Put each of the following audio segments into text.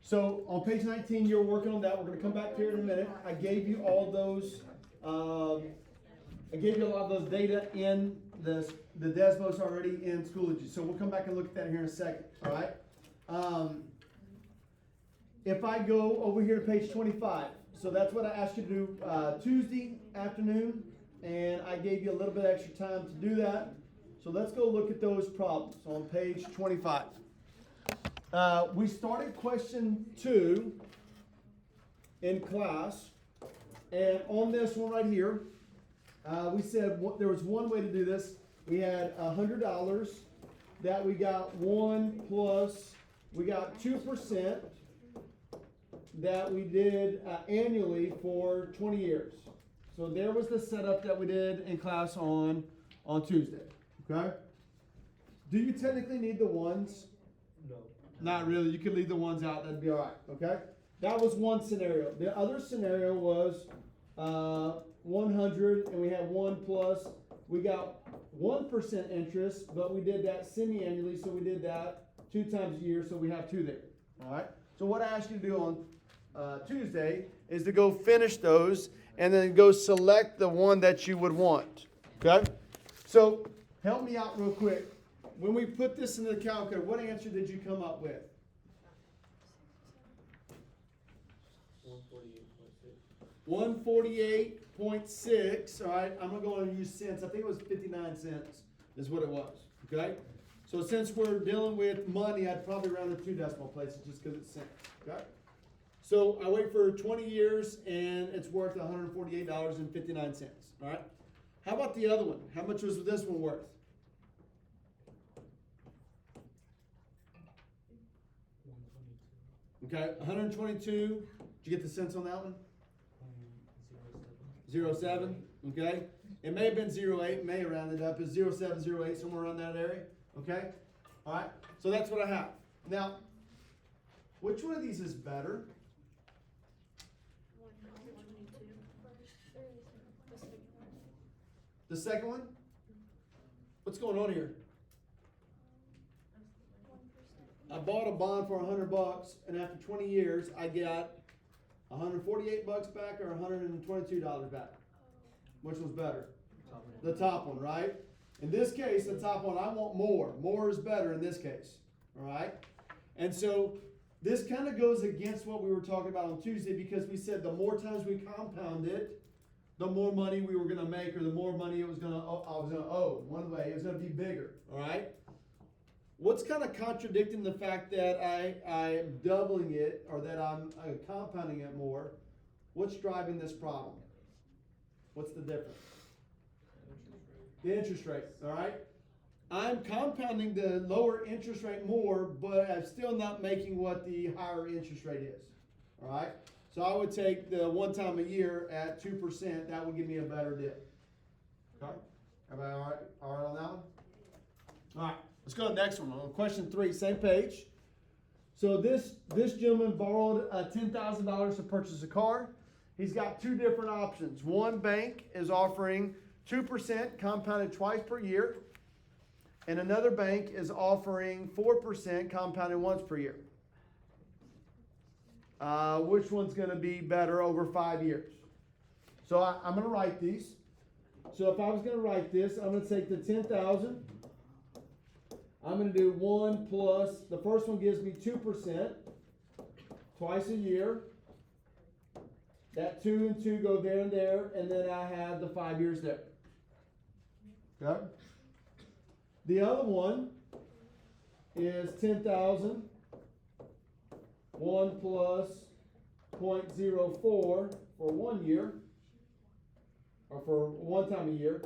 So on page 19, you're working on that. We're going to come back here in a minute. I gave you all those. I gave you a lot of those data in the Desmos already in Schoology. So we'll come back and look at that here in a second. All right. If I go over here to page 25, so that's what I asked you to do Tuesday afternoon, and I gave you a little bit extra time to do that. So let's go look at those problems on page 25. We started question 2 in class, and on this one right here, we said there was one way to do this. We had $100 that we got 1 plus, we got 2% that we did annually for 20 years. So there was the setup that we did in class on Tuesday. Okay? Do you technically need the ones? No. Not really. You could leave the ones out. That'd be all right. Okay? That was one scenario. The other scenario was 100, and we had 1 plus. We got 1% interest, but we did that semi-annually, so we did that 2 times a year, so we have 2 there. All right? So what I asked you to do on Tuesday is to go finish those and then go select the one that you would want. Okay? So help me out real quick. When we put this into the calculator, what answer did you come up with? 148.6. All right, I'm going to go and use cents. I think it was 59 cents is what it was. Okay? So since we're dealing with money, I'd probably round the 2 decimal places just because it's cents. Okay? So I wait for 20 years and it's worth $148.59. All right? How about the other one? How much was this one worth? Okay, 122. Did you get the cents on that one? 07. Okay. It may have been 08. May have rounded up as 07, 08, somewhere around that area. Okay. All right. So that's what I have. Now, which one of these is better? The second one? What's going on here? I bought a bond for $100, and after 20 years, I got $148 back or $122 back. Which one's better? The top one, right? In this case, the top one, I want more. More is better in this case. All right? And so this kind of goes against what we were talking about on Tuesday, because we said the more times we compound it, the more money we were going to make, or the more money I was going to owe. One way, it was going to be bigger. All right? What's kind of contradicting the fact that I am doubling it, or that I'm compounding it more? What's driving this problem? What's the difference? The interest rate, all right? I'm compounding the lower interest rate more, but I'm still not making what the higher interest rate is, all right? So I would take the 1 time a year at 2%. That would give me a better deal. Okay? Everybody all right on that one? All right. Let's go to the next one. On question 3, same page. So this gentleman borrowed $10,000 to purchase a car. He's got 2 different options. One bank is offering 2% compounded twice per year, and another bank is offering 4% compounded once per year. Which one's going to be better over 5 years? So I'm going to write these. So if I was going to write this, I'm going to take the 10,000. I'm going to do 1 plus, the first one gives me 2% twice a year. That 2 and 2 go there and there, and then I have the 5 years there. Okay? The other one is 10,000, 1 plus 0.04 for 1 year, or for 1 time a year.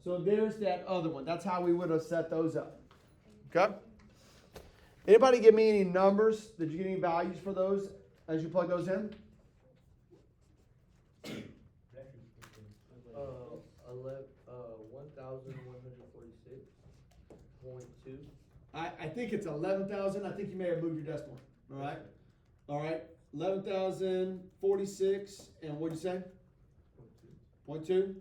So there's that other one. That's how we would have set those up. Okay? Anybody give me any numbers? Did you get any values for those as you plug those in? 1,146.2. I think it's 11,000. I think you may have moved your decimal. All right? All right. 11,046. And what'd you say? 0.2.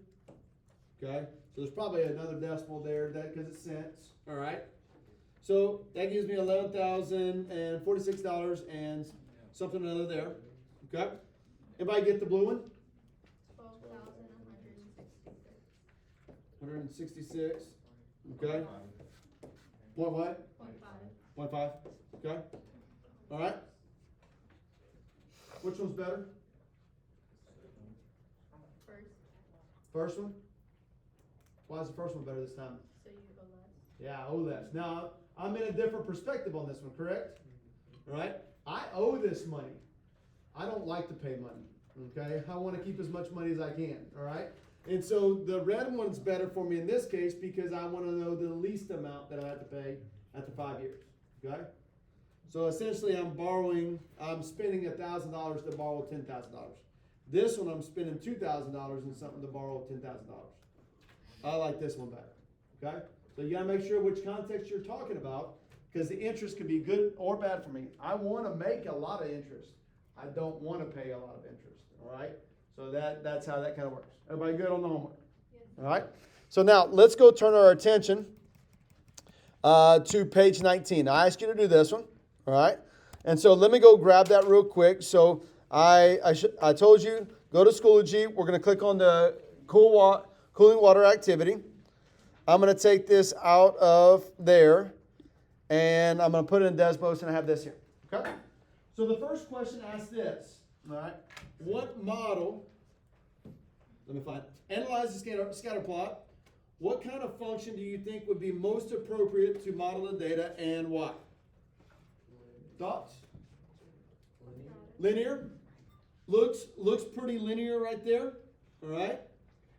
Okay. So there's probably another decimal there because it's cents. All right. So that gives me $11,046 and something or other there. Okay. Everybody get the blue one? 166. Okay. What? 0.5. Okay. All right. Which one's better? First one? Why is the first one better this time? So you owe less. Yeah, I owe less. Now, I'm in a different perspective on this one, correct? All right? I owe this money. I don't like to pay money, okay? I want to keep as much money as I can, all right? And so the red one's better for me in this case because I want to know the least amount that I have to pay after 5 years, okay? So essentially I'm spending $1,000 to borrow $10,000. This one I'm spending $2,000 in something to borrow $10,000. I like this one better, okay? So you gotta make sure which context you're talking about because the interest could be good or bad for me. I want to make a lot of interest. I don't want to pay a lot of interest, all right? So that's how that kind of works. Everybody good on the homework? Yes. All right? So now let's go turn our attention to page 19. I asked you to do this one, all right? And so let me go grab that real quick. So I told you, go to Schoology. We're going to click on the cooling water activity. I'm going to take this out of there, and I'm going to put it in Desmos, and I have this here. Okay? So the first question asks this, all right? What model, let me find it. Analyze the scatter plot. What kind of function do you think would be most appropriate to model the data and why? Thoughts? Linear. Looks pretty linear right there, all right?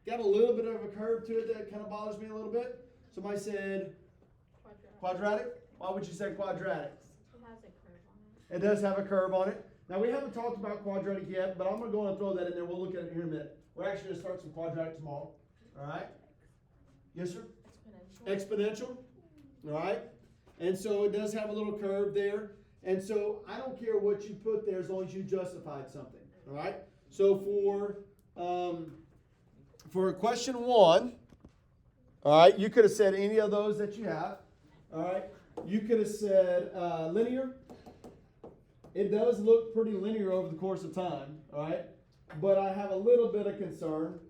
Got a little bit of a curve to it that kind of bothers me a little bit. Somebody said quadratic. Why would you say quadratic? It has a curve on it. It does have a curve on it. Now, we haven't talked about quadratic yet, but I'm going to go and throw that in there. We'll look at it here in a minute. We're actually going to start some quadratic tomorrow. All right? Yes, sir? Exponential. All right? And so it does have a little curve there. And so I don't care what you put there as long as you justified something. All right? So for question 1, all right, you could have said any of those that you have. All right? You could have said linear. It does look pretty linear over the course of time, all right? But I have a little bit of concern.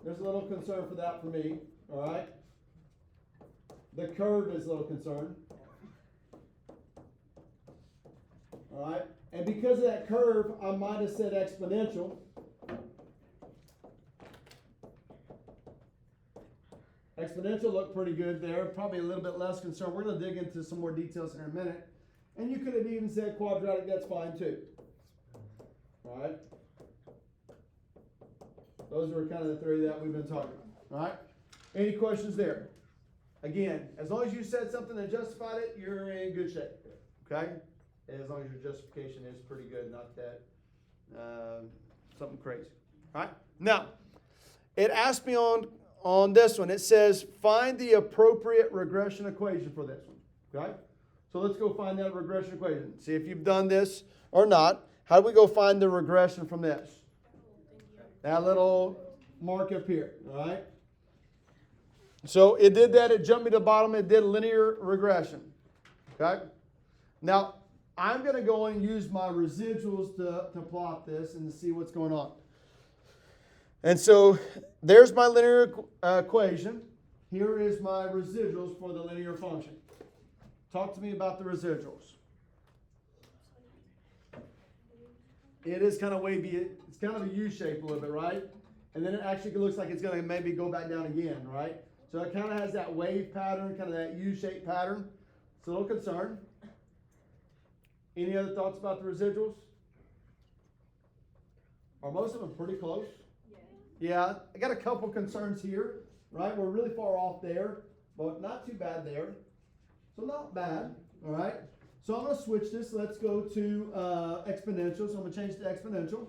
There's a little concern for that for me, all right? The curve is a little concern. All right? And because of that curve, I might have said exponential. Exponential looked pretty good there. Probably a little bit less concerned. We're going to dig into some more details in a minute. And you could have even said quadratic, that's fine too. All right? Those are kind of the three that we've been talking about. All right? Any questions there? Again, as long as you said something that justified it, you're in good shape. Okay? As long as your justification is pretty good, not that something crazy. All right? Now, it asked me on this one, it says, find the appropriate regression equation for this one. Okay? So let's go find that regression equation. See if you've done this or not. How do we go find the regression from this? That little mark up here. All right? So it did that. It jumped me to the bottom. It did linear regression. Okay? Now, I'm going to go and use my residuals to plot this and to see what's going on. And so there's my linear equation. Here is my residuals for the linear function. Talk to me about the residuals. It is kind of wavy. It's kind of a U shape a little bit, right? And then it actually looks like it's going to maybe go back down again, right? So it kind of has that wave pattern, kind of that U-shaped pattern. It's a little concern. Any other thoughts about the residuals? Are most of them pretty close? Yeah, I got a couple concerns here, right? We're really far off there, but not too bad there. So not bad, all right? So I'm going to switch this. Let's go to exponential. So I'm going to change to exponential.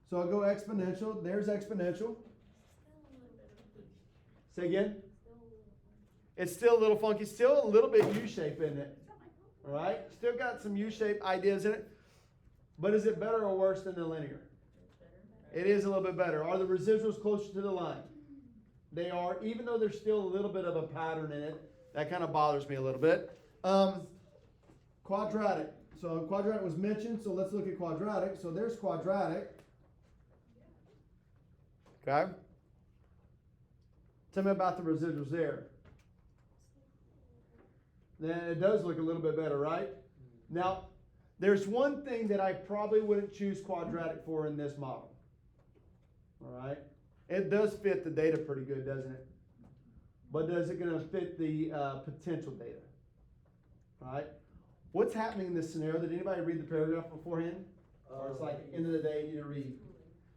So I'll go exponential. There's exponential. Say again? It's still a little funky. Still a little bit U-shape in it, all right? Still got some U-shape ideas in it. But is it better or worse than the linear? It is a little bit better. Are the residuals closer to the line? They are, even though there's still a little bit of a pattern in it That kind of bothers me a little bit. Quadratic. So quadratic was mentioned, so let's look at quadratic. So there's quadratic. Okay. Tell me about the residuals there. Then it does look a little bit better, right? Now, there's one thing that I probably wouldn't choose quadratic for in this model. All right. It does fit the data pretty good, doesn't it? But does it going to fit the potential data? All right. What's happening in this scenario? Did anybody read the paragraph beforehand? Or it's like end of the day, you need to read.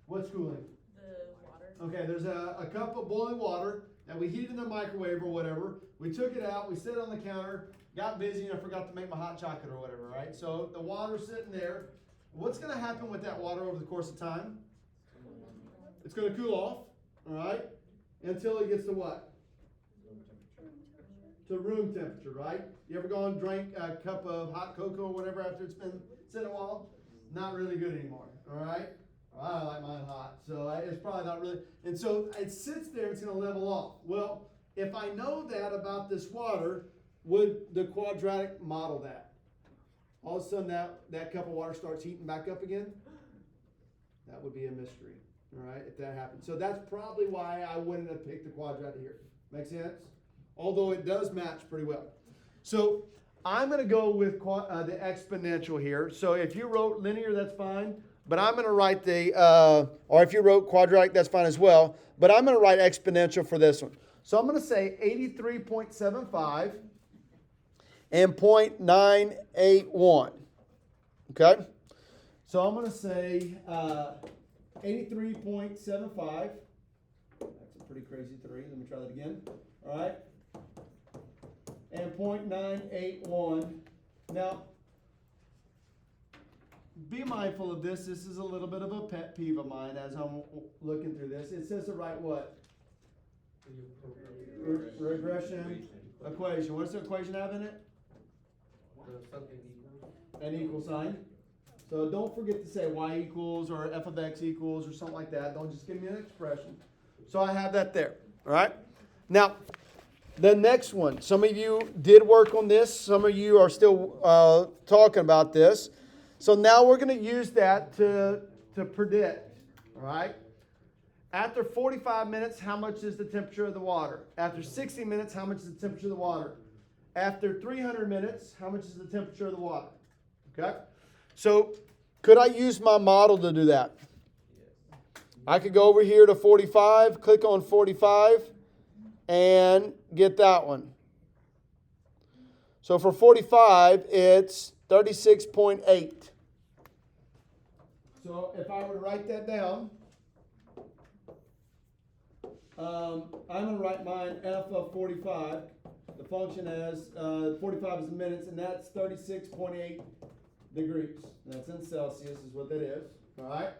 What's cooling? The water. Okay, there's a cup of boiling water that we heated in the microwave or whatever. We took it out, we set it on the counter, got busy, and I forgot to make my hot chocolate or whatever, right? So the water's sitting there. What's going to happen with that water over the course of time? It's going to cool off, all right, until it gets to what? To room temperature, right? You ever go and drink a cup of hot cocoa or whatever after it's been sitting a while? Not really good anymore, all right? I like mine hot, so it's probably not really. And so it sits there, it's going to level off. Well, if I know that about this water, would the quadratic model that? All of a sudden that cup of water starts heating back up again? That would be a mystery, all right, if that happens. So that's probably why I wouldn't have picked the quadratic here. Make sense? Although it does match pretty well. So I'm going to go with the exponential here. So if you wrote linear, that's fine. But I'm going to write or if you wrote quadratic, that's fine as well. But I'm going to write exponential for this one. So I'm going to say 83.75 and 0.981. Okay? So I'm going to say 83.75. That's a pretty crazy 3. Let me try that again. All right? And 0.981. Now, be mindful of this. This is a little bit of a pet peeve of mine as I'm looking through this. It says to write what? Regression equation. What's the equation have in it? An equal sign. So don't forget to say y equals or f of x equals or something like that. Don't just give me an expression. So I have that there. All right? Now, the next one. Some of you did work on this. Some of you are still talking about this. So now we're going to use that to predict. All right? After 45 minutes, how much is the temperature of the water? After 60 minutes, how much is the temperature of the water? After 300 minutes, how much is the temperature of the water? Okay? So could I use my model to do that? I could go over here to 45, click on 45, and get that one. So for 45, it's 36.8. So if I were to write that down, I'm going to write mine f of 45. The function as 45 is in minutes, and that's 36.8 degrees. That's in Celsius is what that is. All right?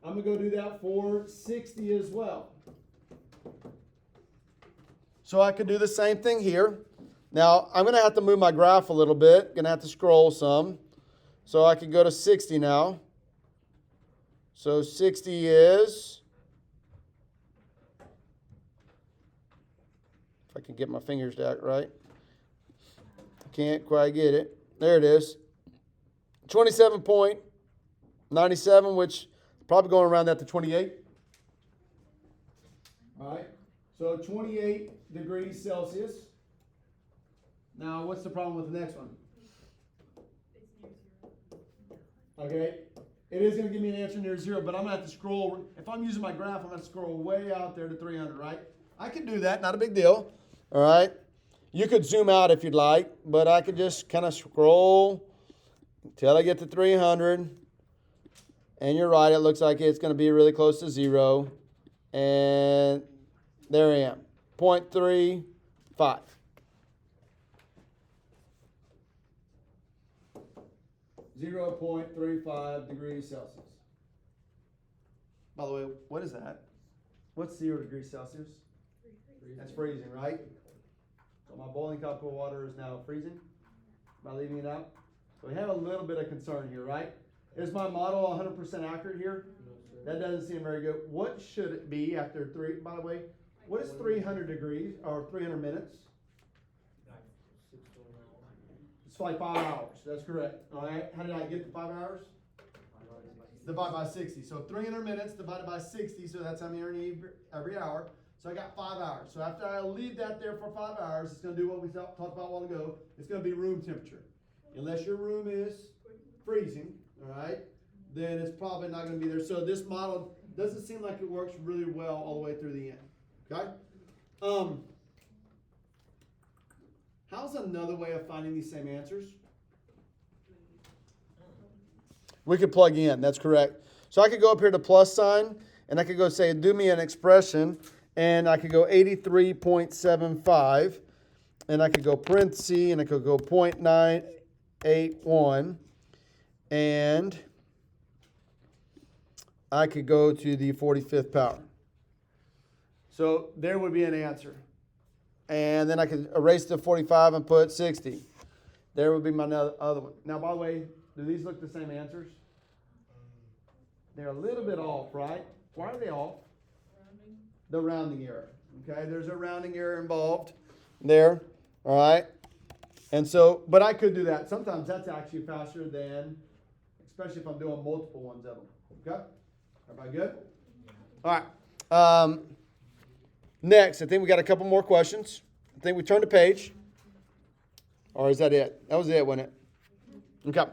I'm going to go do that for 60 as well. So I could do the same thing here. Now, I'm going to have to move my graph a little bit. Going to have to scroll some. So I could go to 60 now. So 60 is, if I can get my fingers down right. Can't quite get it. There it is. 27.97, which is probably going around that to 28. All right. So 28 degrees Celsius. Now, what's the problem with the next one? Okay. It is going to give me an answer near 0, but I'm going to have to scroll. If I'm using my graph, I'm going to scroll way out there to 300, right? I can do that. Not a big deal. All right. You could zoom out if you'd like, but I could just kind of scroll until I get to 300. And you're right. It looks like it's going to be really close to 0. And there I am. 0.35. .35 degrees Celsius. By the way, what is that? What's 0 degrees Celsius? That's freezing, right? So my boiling cup of water is now freezing by leaving it out. So we have a little bit of concern here, right? Is my model 100% accurate here? That doesn't seem very good. What should it be after 3? By the way, what is 300 degrees or 300 minutes? It's like 5 hours. That's correct. All right. How did I get the 5 hours? Divide by 60. So 300 minutes divided by 60. So that's how many every hour. So I got 5 hours. So after I leave that there for 5 hours, it's going to do what we talked about a while ago. It's going to be room temperature. Unless your room is freezing, all right, then it's probably not going to be there. So this model doesn't seem like it works really well all the way through the end. Okay? How's another way of finding these same answers? We could plug in, that's correct. So I could go up here to plus sign, and I could go say, do me an expression, and I could go 83.75, and I could go parenthesis, and I could go 0.981, and I could go to the 45th power. So there would be an answer. And then I could erase the 45 and put 60. There would be my other one. Now, by the way, do these look the same answers? They're a little bit off, right? Why are they off? Rounding. The rounding error. Okay, there's a rounding error involved there. All right. And so, but I could do that. Sometimes that's actually faster than, especially if I'm doing multiple ones of them. Okay? Everybody good? All right. Next, I think we got a couple more questions. I think we turned the page. Or is that it? That was it, wasn't it? Okay.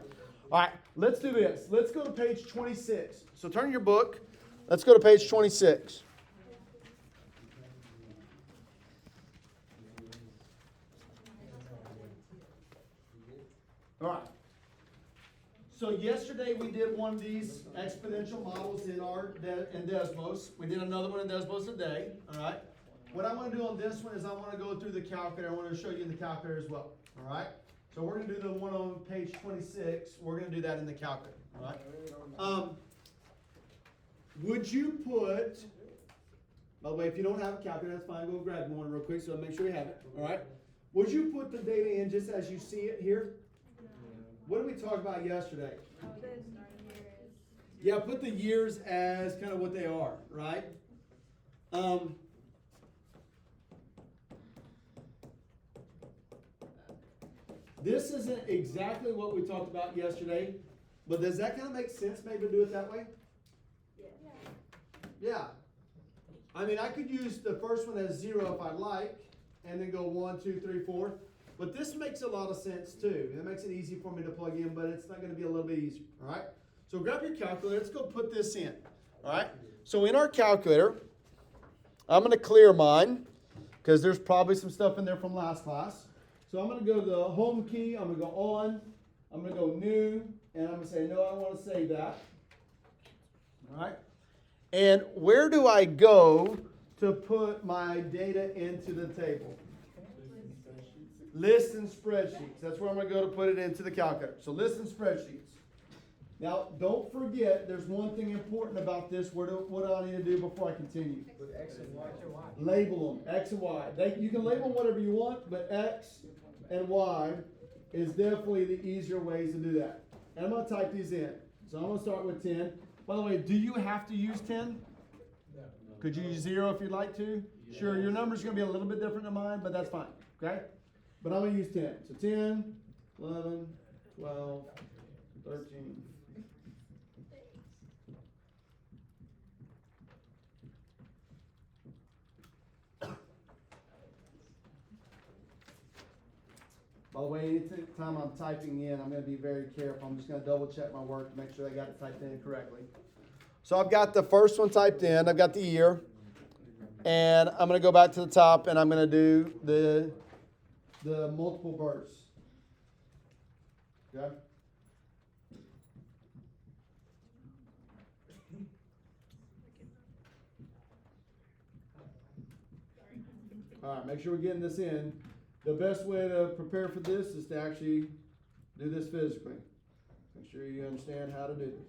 All right, let's do this. Let's go to page 26. So turn your book. Let's go to page 26. All right. So yesterday we did one of these exponential models in Desmos. We did another one in Desmos today. All right. What I want to do on this one is I want to go through the calculator. I want to show you the calculator as well. All right. So we're going to do the one on page 26. We're going to do that in the calculator. All right. Would you put? By the way, if you don't have a calculator, that's fine. Go grab one real quick so make sure you have it. All right. Would you put the data in just as you see it here? What did we talk about yesterday? Yeah, put the years as kind of what they are, right? This isn't exactly what we talked about yesterday, but does that kind of make sense maybe to do it that way? Yeah. I mean, I could use the first one as 0 if I like, and then go 1, 2, 3, 4. But this makes a lot of sense too. It makes it easy for me to plug in, but it's not going to be a little bit easier. All right. So grab your calculator. Let's go put this in. All right. So in our calculator, I'm going to clear mine because there's probably some stuff in there from last class. So I'm going to go to the home key. I'm going to go on. I'm going to go new, and I'm going to say no. I want to save that. All right. And where do I go to put my data into the table? Lists and spreadsheets. That's where I'm going to go to put it into the calculator. So lists and spreadsheets. Now, don't forget, there's one thing important about this. What do I need to do before I continue? With X and Y. Label them, X and Y. You can label them whatever you want, but X and Y is definitely the easier ways to do that. And I'm going to type these in. So I'm going to start with 10. By the way, do you have to use 10? No. Could you use 0 if you'd like to? Yeah. Sure, your number's going to be a little bit different than mine, but that's fine. Okay? But I'm going to use 10. So 10, 11, 12, 13. By the way, anytime I'm typing in, I'm going to be very careful. I'm just going to double check my work to make sure I got it typed in correctly. So I've got the first one typed in. I've got the year. And I'm going to go back to the top and I'm going to do the multiple verse. Okay? All right, make sure we're getting this in. The best way to prepare for this is to actually do this physically. Make sure you understand how to do this.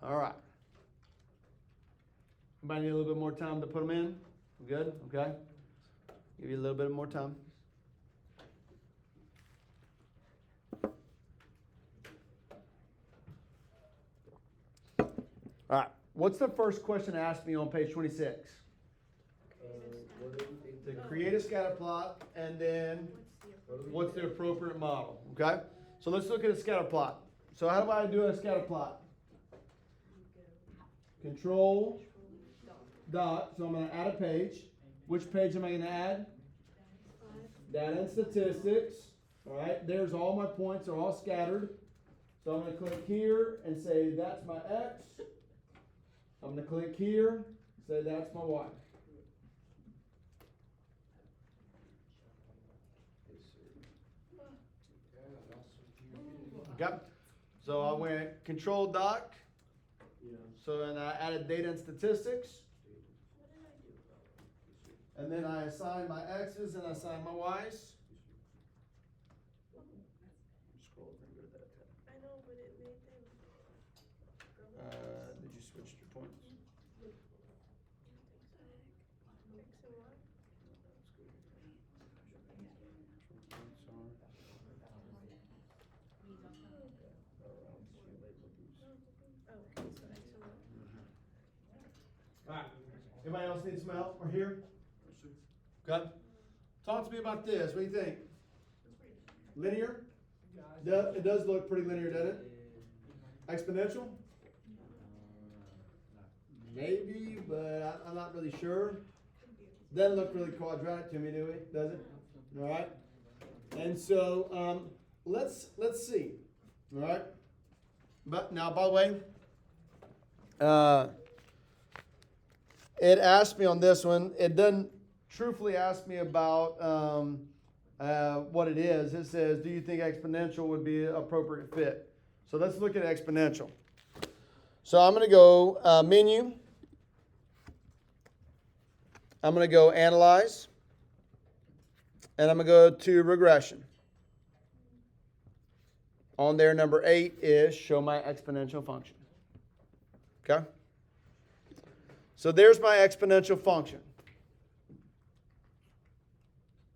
All right. Anybody need a little bit more time to put them in? Good? Okay. Give you a little bit more time. All right. What's the first question asked me on page 26? To create a scatter plot, and then what's the appropriate model? Okay. So let's look at a scatter plot. So how do I do a scatter plot? Control dot. So I'm going to add a page. Which page am I going to add? Data and statistics. All right. There's all my points. They're all scattered. So I'm going to click here and say that's my X. I'm going to click here, say that's my Y. Okay. So I went control doc. So then I added data and statistics. And then I assigned my X's and I assigned my Y's. I know, but it made them. Did you switch your points? All right. Anybody else need some help? We're here. Okay. Talk to me about this. What do you think? Linear? It does look pretty linear, doesn't it? Exponential? Maybe, but I'm not really sure. Doesn't look really quadratic to me, do it? Does it? All right. And so let's see. All right. But now, by the way, it asked me on this one. It doesn't truthfully ask me about what it is. It says, do you think exponential would be an appropriate fit? So let's look at exponential. So I'm going to go menu. I'm going to go analyze. And I'm going to go to regression. On there, number 8 is show my exponential function. Okay? So there's my exponential function.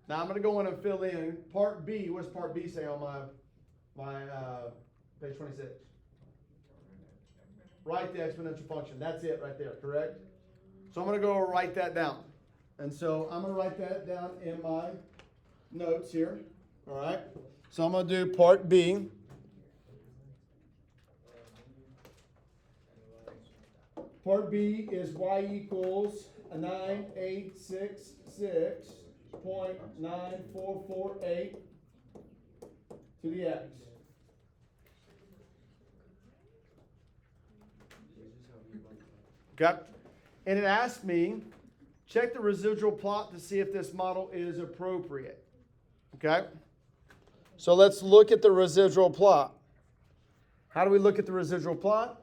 Now I'm going to go in and fill in part B. What does part B say on my page 26? Write the exponential function. That's it right there, correct? So I'm going to go write that down. And so I'm going to write that down in my notes here. All right. So I'm going to do part B. Part B is y equals 9866.9448 to the x. Okay. And it asked me, check the residual plot to see if this model is appropriate. Okay. So let's look at the residual plot. How do we look at the residual plot?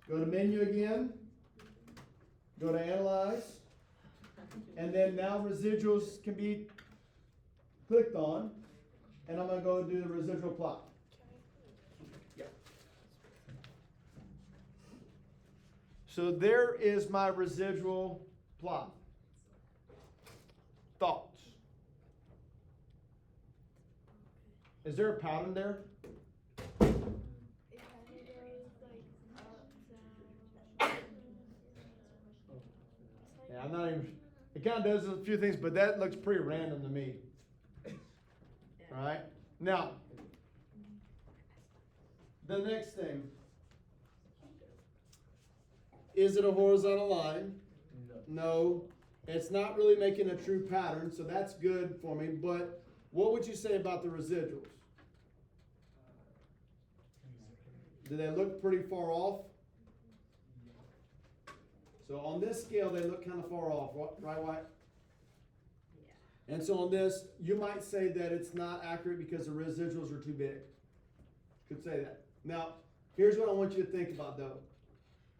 Go to menu again. Go to analyze. And then now residuals can be clicked on. And I'm going to go do the residual plot. Yeah. So there is my residual plot. Thoughts? Is there a pattern there? Yeah, I'm not even. It kind of does a few things, but that looks pretty random to me. All right. Now, the next thing. Is it a horizontal line? No. It's not really making a true pattern, so that's good for me. But what would you say about the residuals? Do they look pretty far off? So on this scale, they look kind of far off, right, White? Yeah. And so on this, you might say that it's not accurate because the residuals are too big. Could say that. Now, here's what I want you to think about, though.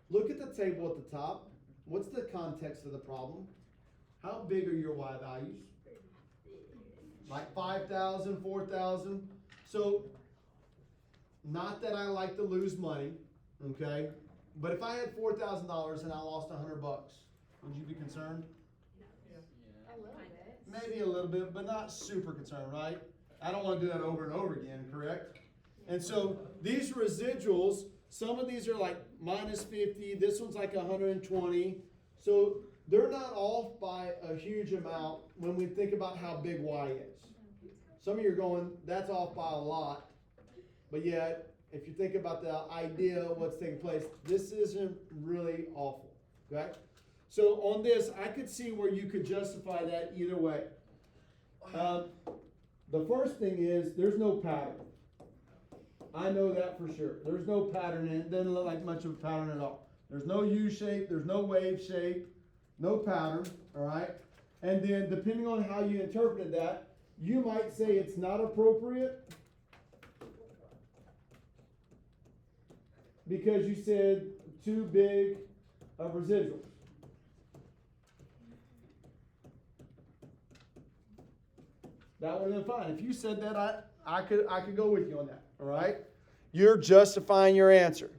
Look at the table at the top. What's the context of the problem? How big are your Y values? Like 5,000, 4,000. So, not that I like to lose money, okay? But if I had $4,000 and I lost $100, would you be concerned? A little bit. Maybe a little bit, but not super concerned, right? I don't want to do that over and over again, correct? And so these residuals, some of these are like minus 50, this one's like 120. So they're not off by a huge amount when we think about how big Y is. Some of you are going, that's off by a lot. But yet, if you think about the idea of what's taking place, this isn't really awful, okay? So on this, I could see where you could justify that either way. The first thing is, there's no pattern. I know that for sure. There's no pattern in it. It doesn't look like much of a pattern at all. There's no U shape, there's no wave shape, no pattern, all right? And then depending on how you interpreted that, you might say it's not appropriate because you said too big of residuals. That would have been fine. If you said that, I could go with you on that. All right? You're justifying your answer.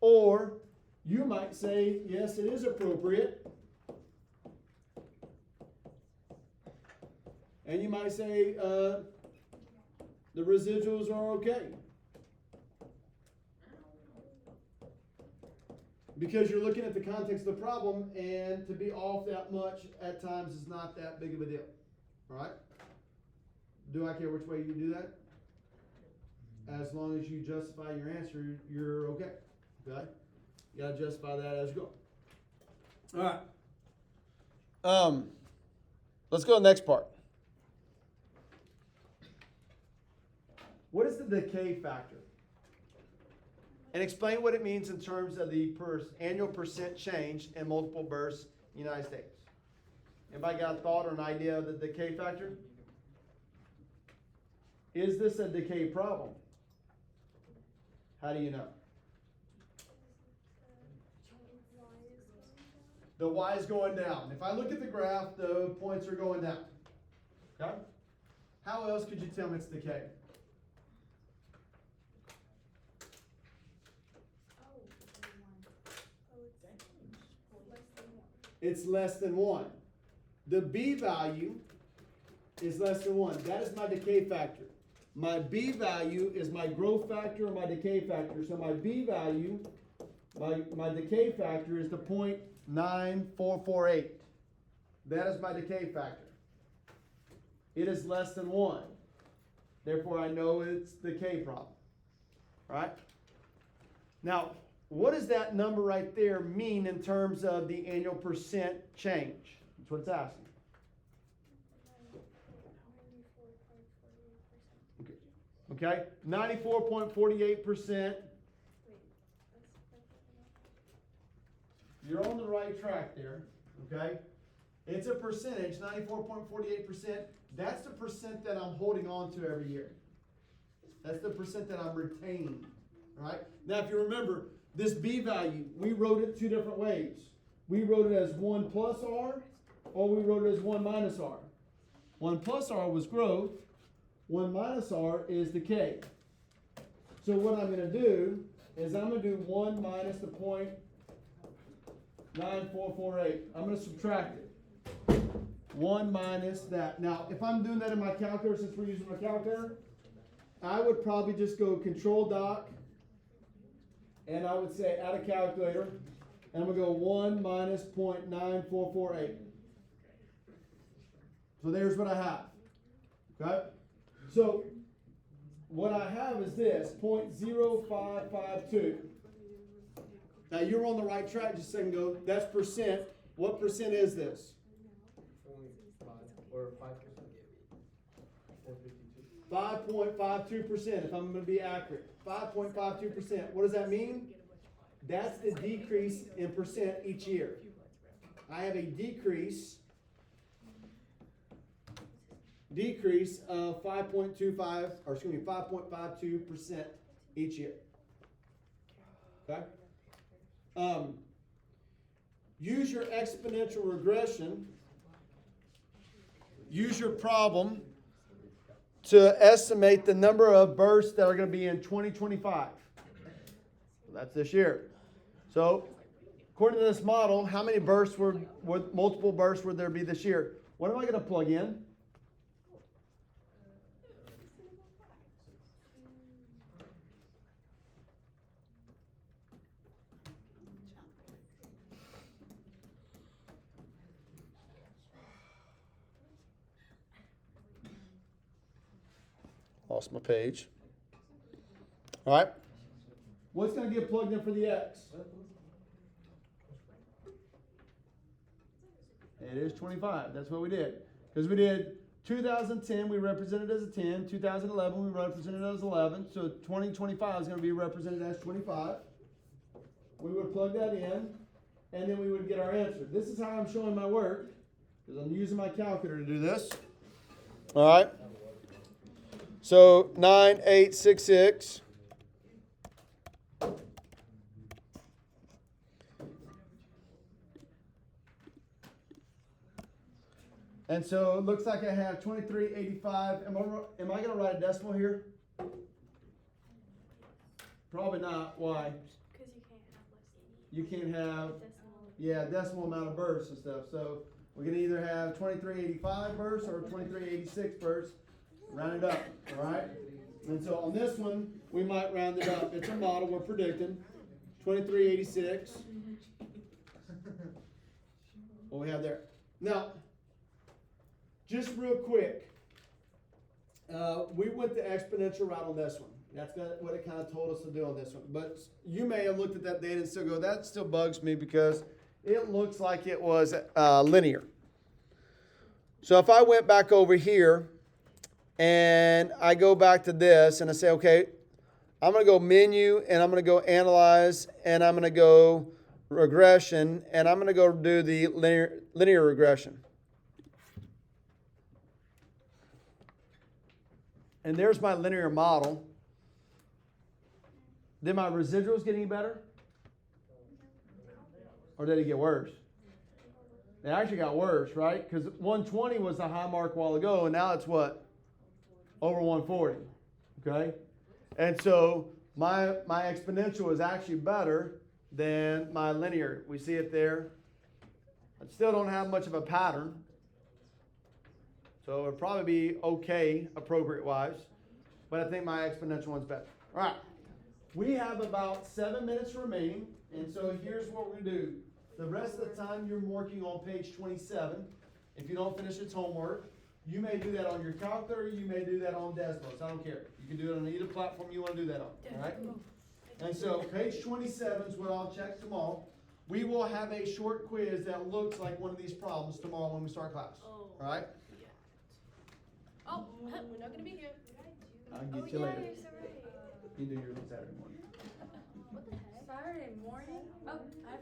Or you might say, yes, it is appropriate. And you might say, the residuals are okay. Because you're looking at the context of the problem, and to be off that much at times is not that big of a deal. All right? Do I care which way you do that? As long as you justify your answer, you're okay. Okay? You gotta justify that as you go. All right. Let's go to the next part. What is the decay factor? And explain what it means in terms of the annual percent change in multiple births in the United States. Anybody got a thought or an idea of the decay factor? Is this a decay problem? How do you know? The Y is going down. If I look at the graph, the points are going down. Okay? How else could you tell me it's decay? It's less than 1. The B value is less than 1. That is my decay factor. My B value is my growth factor or my decay factor. So my B value, my decay factor is the 0.9448. That is my decay factor. It is less than 1. Therefore, I know it's the decay problem. All right? Now, what does that number right there mean in terms of the annual percent change? That's what it's asking. Okay, 94.48%. You're on the right track there, okay? It's a percentage, 94.48%. That's the percent that I'm holding on to every year. That's the percent that I'm retaining, all right? Now, if you remember, this B value, we wrote it two different ways. We wrote it as 1 plus R, or we wrote it as 1 minus R. 1 plus R was growth. 1 minus R is decay. So what I'm going to do is I'm going to do 1 minus the 0.9448. I'm going to subtract it. 1 minus that. Now, if I'm doing that in my calculator, since we're using my calculator, I would probably just go Control Doc, and I would say add a calculator, and I'm going to go 1 minus 0.9448. So there's what I have. Okay? So what I have is this, 0.0552. Now you're on the right track just a second ago. That's percent. What percent is this? 5.52%, if I'm going to be accurate. 5.52%. What does that mean? That's the decrease in percent each year. I have a decrease of 5.52% each year. Okay? Use your exponential regression. Use your problem to estimate the number of births that are going to be in 2025. That's this year. So, according to this model, how many bursts would multiple bursts would there be this year? What am I going to plug in? Lost my page. All right. What's going to get plugged in for the X? It is 25. That's what we did. Because we did 2010, we represented as a 10. 2011, we represented as 11. So 2025 is going to be represented as 25. We would plug that in, and then we would get our answer. This is how I'm showing my work, because I'm using my calculator to do this. All right. So 9866. And so it looks like I have 2385. Am I going to write a decimal here? Probably not. Why? Because you can't have You can't have, decimal. decimal amount of bursts and stuff. So we're going to either have 2385 bursts or 2386 bursts. Round it up, all right? And so on this one, we might round it up. It's a model we're predicting. 2386. What we have there. Now, just real quick, we went the exponential route on this one. That's what it kind of told us to do on this one. But you may have looked at that data and still go, that still bugs me because it looks like it was linear. So if I went back over here and I go back to this and I say, okay, I'm going to go menu and I'm going to go analyze and I'm going to go regression and I'm going to go do the linear regression. And there's my linear model. Did my residuals get any better? Or did it get worse? It actually got worse, right? Because 120 was the high mark a while ago, and now it's what? Over 140. Okay? And so my exponential is actually better than my linear. We see it there. I still don't have much of a pattern. So it would probably be okay, appropriate-wise. But I think my exponential one's better. All right. We have about 7 minutes remaining. And so here's what we're going to do. The rest of the time you're working on page 27. If you don't finish its homework, you may do that on your calculator. You may do that on Desmos. I don't care. You can do it on either platform you want to do that on. All right? And so page 27 is what I'll check tomorrow. We will have a short quiz that looks like one of these problems tomorrow when we start class. All right? Oh, we're not going to be here. I'll get you later. You're so right. You do yours on Saturday morning. What the heck? Saturday morning? Oh, I have